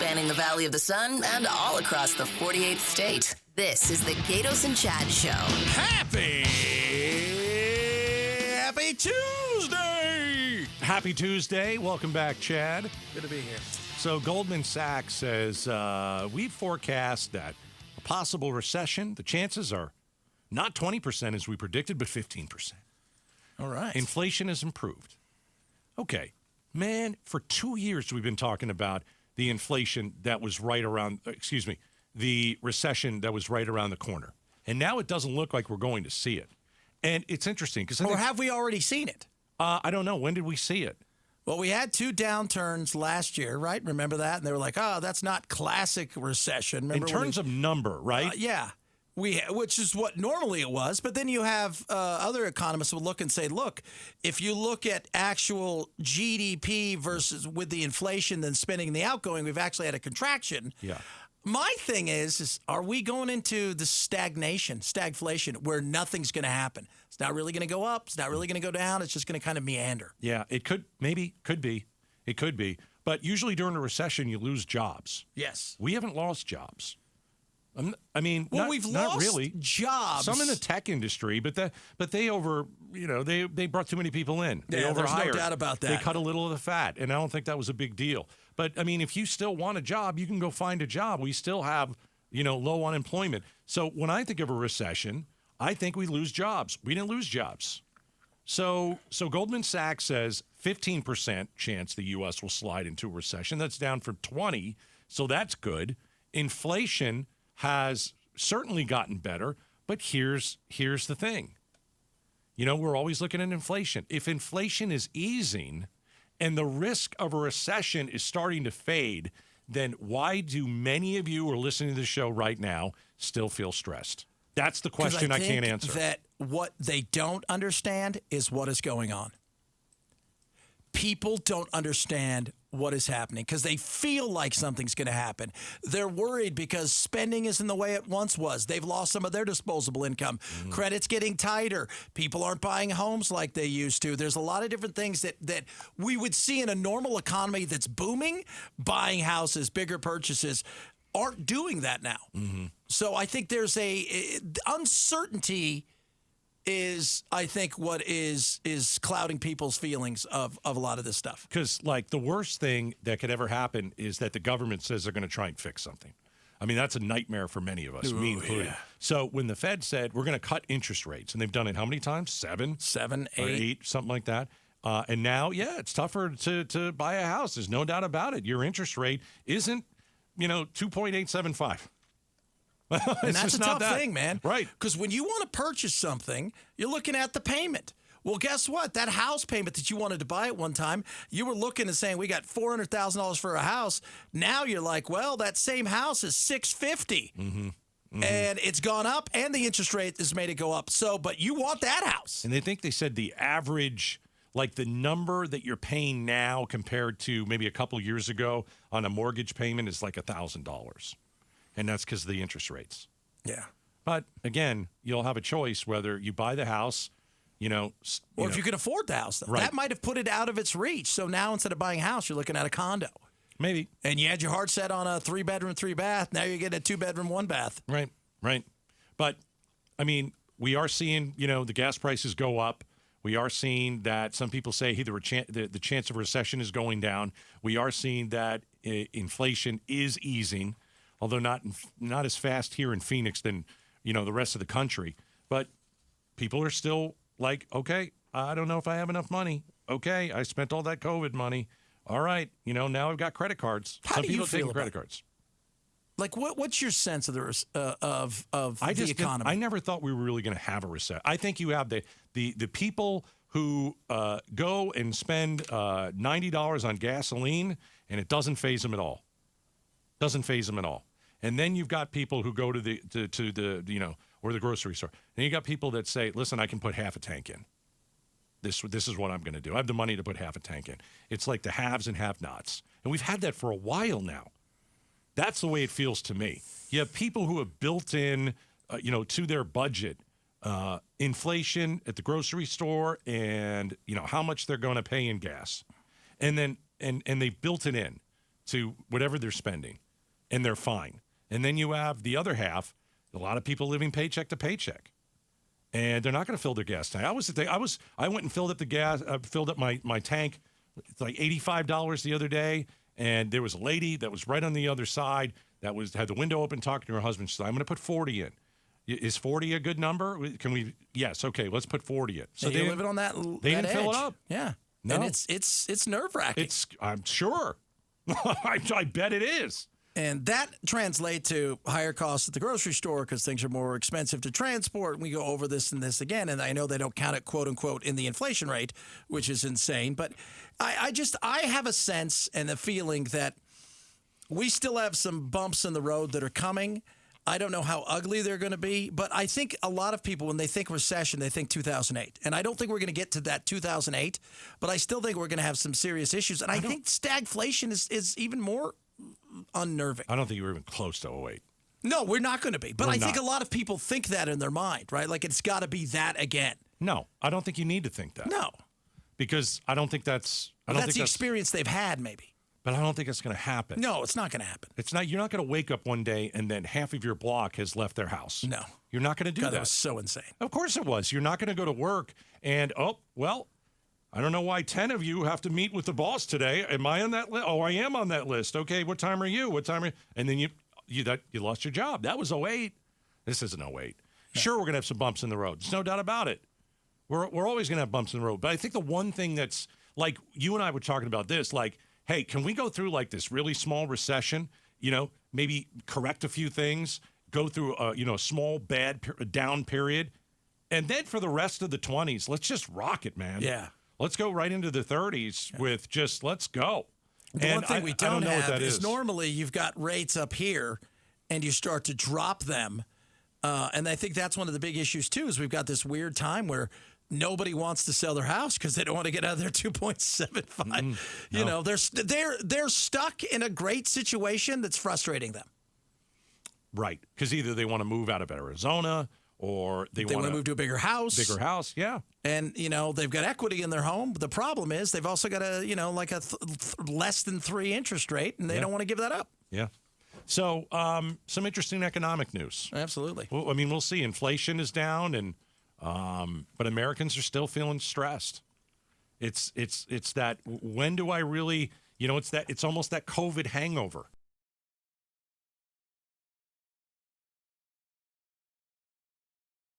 spanning the Valley of the Sun and all across the 48th state. This is the Gaydos and Chad Show. Happy Tuesday! Happy Tuesday. Welcome back, Chad. Good to be here. So Goldman Sachs says we forecast that a possible recession, the chances are not 20% as we predicted, but 15%. All right. Inflation has improved. Okay. Man, for 2 years we've been talking about the inflation that was right around, the recession that was right around the corner. And now it doesn't look like we're going to see it. And it's interesting because Or have we already seen it? I don't know. When did we see it? Well, we had two downturns last year, right? Remember that? And they were like, oh, that's not classic recession. Remember In terms of number, right? Yeah. Which is what normally it was. But then you have other economists will look and say, look, if you look at actual GDP versus with the inflation then spending and the outgoing, we've actually had a contraction. Yeah. My thing is are we going into the stagflation, where nothing's going to happen? It's not really going to go up. It's not really going to go down. It's just going to kind of meander. Yeah, it could be. It could be. But usually during a recession, you lose jobs. Yes. We haven't lost jobs. We've lost not really. jobs. Some in the tech industry, but they they brought too many people in. They Yeah, there's no overhired. doubt about that. They cut a little of the fat, and I don't think that was a big deal. But I mean, if you still want a job, you can go find a job. We still have, low unemployment. So when I think of a recession, I think we lose jobs. We didn't lose jobs. So Goldman Sachs says 15% chance the U.S. will slide into a recession. That's down from 20, so that's good. Inflation has certainly gotten better, but here's the thing. We're always looking at inflation. If inflation is easing and the risk of a recession is starting to fade, then why do many of you who are listening to the show right now still feel stressed? That's the question I can't answer. That what they don't understand is what is going on. People don't understand what is happening because they feel like something's going to happen. They're worried because spending isn't the way it once was. They've lost some of their disposable income. Mm-hmm. Credit's getting tighter. People aren't buying homes like they used to. There's a lot of different things that we would see in a normal economy that's booming. Buying houses, bigger purchases aren't doing that now. Mm-hmm. So I think there's uncertainty is, I think, what is clouding people's feelings of a lot of this stuff. Because, the worst thing that could ever happen is that the government says they're going to try and fix something. I mean, that's a nightmare for many of us, me included. Yeah. So when the Fed said, we're going to cut interest rates, and they've done it how many times? Seven, eight, something like that. And now, it's tougher to buy a house. There's no doubt about it. Your interest rate isn't, 2.875. And that's a tough thing, man. Right. Because when you want to purchase something, you're looking at the payment. Well, guess what? That house payment that you wanted to buy at one time, you were looking and saying, we got $400,000 for a house. Now you're like, well, that same house is $650. Mm-hmm. Mm-hmm. And it's gone up, and the interest rate has made it go up. So, but you want that house. And they said the average, the number that you're paying now compared to maybe a couple years ago on a mortgage payment is $1,000. And that's because of the interest rates. Yeah. But again, you'll have a choice whether you buy the house, or if you can afford the house. Right. That might have put it out of its reach. So now instead of buying a house, you're looking at a condo. Maybe. And you had your heart set on a 3-bedroom, 3-bath. Now you're getting a 2-bedroom, 1-bath. Right. But, I mean, we are seeing, the gas prices go up. We are seeing that some people say the chance of recession is going down. We are seeing that inflation is easing, although not as fast here in Phoenix than, the rest of the country. But people are still like, okay, I don't know if I have enough money. Okay, I spent all that COVID money. All right, now I've got credit cards. How do you feel taking credit cards. What's your sense of the economy? I never thought we were really going to have a recession. I think you have the people who go and spend $90 on gasoline, and it doesn't faze them at all. And then you've got people who go to the or the grocery store. And you got people that say, listen, I can put half a tank in. This is what I'm going to do. I have the money to put half a tank in. It's like the haves and have-nots. And we've had that for a while now. That's the way it feels to me. You have people who have built in, to their budget, inflation at the grocery store and, how much they're going to pay in gas. And then, and they built it in. to whatever they're spending, and they're fine. And then you have the other half, a lot of people living paycheck to paycheck, and they're not going to fill their gas tank. I went and filled up the gas, filled up my tank. It's like $85 the other day, and there was a lady that was right on the other side that had the window open talking to her husband. She said, "I'm going to put 40 in." Is 40 a good number? Can we? Yes. Okay. Let's put 40 in. So they're living on that. They didn't edge. fill it up. Yeah. No. And it's nerve wracking. I'm sure. I bet it is. And that translates to higher costs at the grocery store because things are more expensive to transport. And we go over this and this again. And I know they don't count it, quote unquote, in the inflation rate, which is insane. But I have a sense and a feeling that we still have some bumps in the road that are coming. I don't know how ugly they're going to be, but I think a lot of people, when they think recession, they think 2008. And I don't think we're going to get to that 2008, but I still think we're going to have some serious issues. And I think stagflation is even more unnerving. I don't think we're even close to 08. No, we're not going to be. But I think a lot of people think that in their mind, right? Like it's got to be that again. No, I don't think you need to think that. No. Because I don't think that's... That's the experience they've had, maybe. But I don't think it's going to happen. No, it's not going to happen. It's not. You're not going to wake up one day and then half of your block has left their house. No. You're not going to do that. That was so insane. Of course it was. You're not going to go to work and, I don't know why 10 of you have to meet with the boss today. Am I on that list? Oh, I am on that list. Okay, what time are you? What time are you? And then you lost your job. That was 08. This isn't 08. No. Sure, we're going to have some bumps in the road. There's no doubt about it. We're always going to have bumps in the road. But I think the one thing that's, like, you and I were talking about this, like, hey, can we go through like this really small recession, maybe correct a few things, go through a small bad down period, and then for the rest of the 20s, let's just rock it, man. Yeah. Let's go right into the 30s with just let's go. The one thing we don't know have what that is normally you've got rates up here and you start to drop them. And I think that's one of the big issues too, is we've got this weird time where nobody wants to sell their house because they don't want to get out of their 2.75. They're stuck in a great situation that's frustrating them. Right, because either they want to move out of Arizona or they want to move to a bigger house. Bigger house, yeah. And they've got equity in their home. But the problem is they've also got a less than 3 interest rate, and they don't want to give that up. Yeah. So some interesting economic news. Absolutely. Well, I mean, we'll see. Inflation is down and. But Americans are still feeling stressed. It's that when do I really, it's almost that COVID hangover.